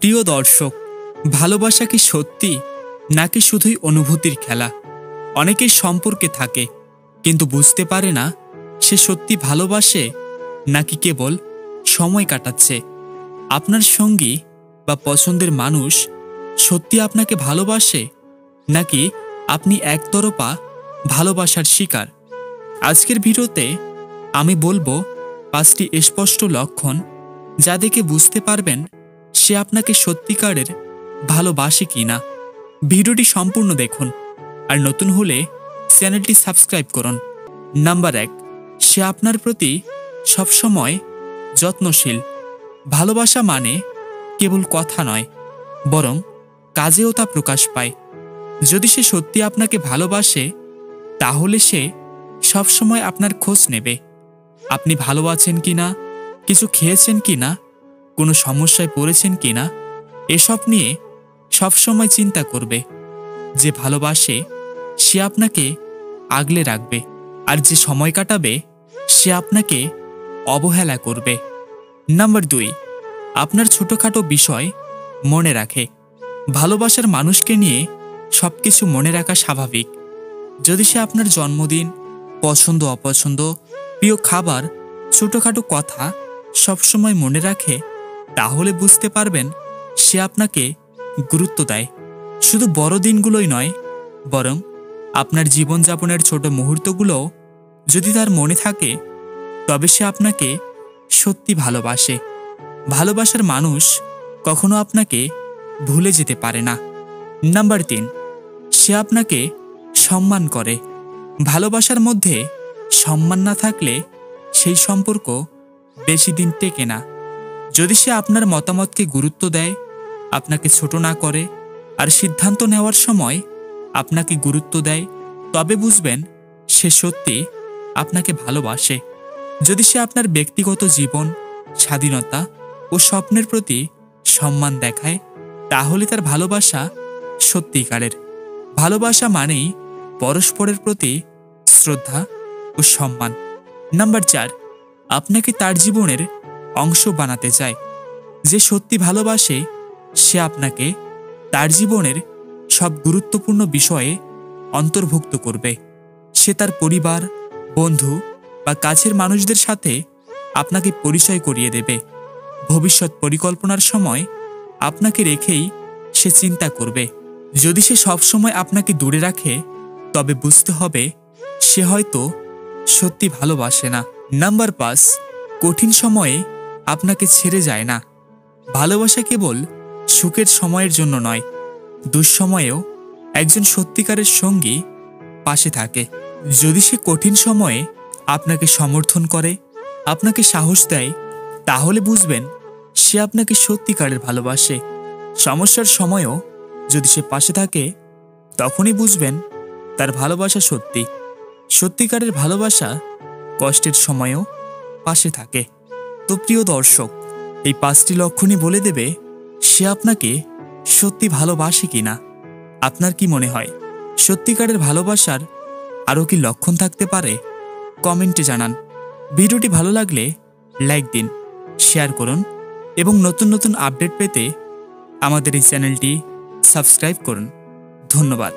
প্রিয় দর্শক, ভালোবাসা কি সত্যি নাকি শুধুই অনুভূতির খেলা? অনেকেই সম্পর্কে থাকে কিন্তু বুঝতে পারে না সে সত্যি ভালোবাসে নাকি কেবল সময় কাটাচ্ছে। আপনার সঙ্গী বা পছন্দের মানুষ সত্যি আপনাকে ভালোবাসে নাকি আপনি একতরফা ভালোবাসার শিকার? আজকের ভিডিওতে আমি বলবো 5টি স্পষ্ট লক্ষণ যা দেখে বুঝতে পারবেন সে আপনাকে সত্যিকারের ভালোবাসে কিনা। ভিডিওটি সম্পূর্ণ দেখুন আর নতুন হলে চ্যানেলটি সাবস্ক্রাইব করুন। নাম্বার 1, সে আপনার প্রতি সবসময় যত্নশীল। ভালোবাসা মানে কেবল কথা নয়, বরং কাজেও তা প্রকাশ পায়। যদি সে সত্যি আপনাকে ভালোবাসে তাহলে সে সবসময় আপনার খোঁজ নেবে। আপনি ভালো আছেন কিনা, কিছু খেয়েছেন কিনা, কোনো সমস্যায় পড়েছেন কিনা, এসব নিয়ে সবসময় চিন্তা করবে। যে ভালোবাসে সে আপনাকে আগলে রাখবে, আর যে সময় কাটাবে সে আপনাকে অবহেলা করবে। নাম্বার 2, আপনার ছোটখাটো বিষয় মনে রাখে। ভালোবাসার মানুষকে নিয়ে সবকিছু মনে রাখা স্বাভাবিক। যদি সে আপনার জন্মদিন, পছন্দ অপছন্দ, প্রিয় খাবার, ছোটখাটো কথা সবসময় মনে রাখে তাহলে বুঝতে পারবেন সে আপনাকে গুরুত্ব দেয়। শুধু বড় দিনগুলোই নয়, বরং আপনার জীবনযাপনের ছোট মুহূর্তগুলোও যদি তার মনে থাকে তবে সে আপনাকে সত্যি ভালোবাসে। ভালোবাসার মানুষ কখনো আপনাকে ভুলে যেতে পারে না। নাম্বার 3, সে আপনাকে সম্মান করে। ভালোবাসার মধ্যে সম্মান না থাকলে সেই সম্পর্ক বেশি দিন টেকে না। যদি সে আপনার মতামতকে গুরুত্ব দেয়, আপনাকে ছোট না করে, আর সিদ্ধান্ত নেওয়ার সময় আপনাকে গুরুত্ব দেয়, তবে বুঝবেন সে সত্যি আপনাকে ভালোবাসে। যদি সে আপনার ব্যক্তিগত জীবন, স্বাধীনতা ও স্বপ্নের প্রতি সম্মান দেখায় তাহলে তার ভালোবাসা সত্যিকারের। ভালোবাসা মানেই পরস্পরের প্রতি শ্রদ্ধা ও সম্মান। নাম্বার 4, আপনাকে তার জীবনের অংশ বানাতে চায়। যে সত্যি ভালোবাসে সে আপনাকে তার জীবনের সব গুরুত্বপূর্ণ বিষয়ে অন্তর্ভুক্ত করবে। সে তার পরিবার, বন্ধু বা কাছের মানুষদের সাথে আপনাকে পরিচয় করিয়ে দেবে। ভবিষ্যৎ পরিকল্পনার সময় আপনাকে রেখেই সে চিন্তা করবে। যদি সে সবসময় আপনাকে দূরে রাখে তবে বুঝতে হবে সে হয়তো সত্যি ভালোবাসে না। নাম্বার 5, কঠিন সময়ে আপনাকে ছেড়ে যায় না। ভালোবাসা কেবল সুখের সময়ের জন্য নয়, দুঃসময়েও একজন সত্যিকারের সঙ্গী পাশে থাকে। যদি সে কঠিন সময়ে আপনাকে সমর্থন করে, আপনাকে সাহস দেয়, তাহলে বুঝবেন সে আপনাকে সত্যিকারের ভালোবাসে। সমস্যার সময়ও যদি সে পাশে থাকে তখনই বুঝবেন তার ভালোবাসা সত্যি। সত্যিকারের ভালোবাসা কষ্টের সময়েও পাশে থাকে। তো প্রিয় দর্শক, এই 5টি লক্ষণই বলে দেবে সে আপনাকে সত্যি ভালোবাসে কিনা। আপনার কি মনে হয় সত্যিকারের ভালোবাসার আরও কি লক্ষণ থাকতে পারে? কমেন্টে জানান। ভিডিওটি ভালো লাগলে লাইক দিন, শেয়ার করুন এবং নতুন নতুন আপডেট পেতে আমাদের এই চ্যানেলটি সাবস্ক্রাইব করুন। ধন্যবাদ।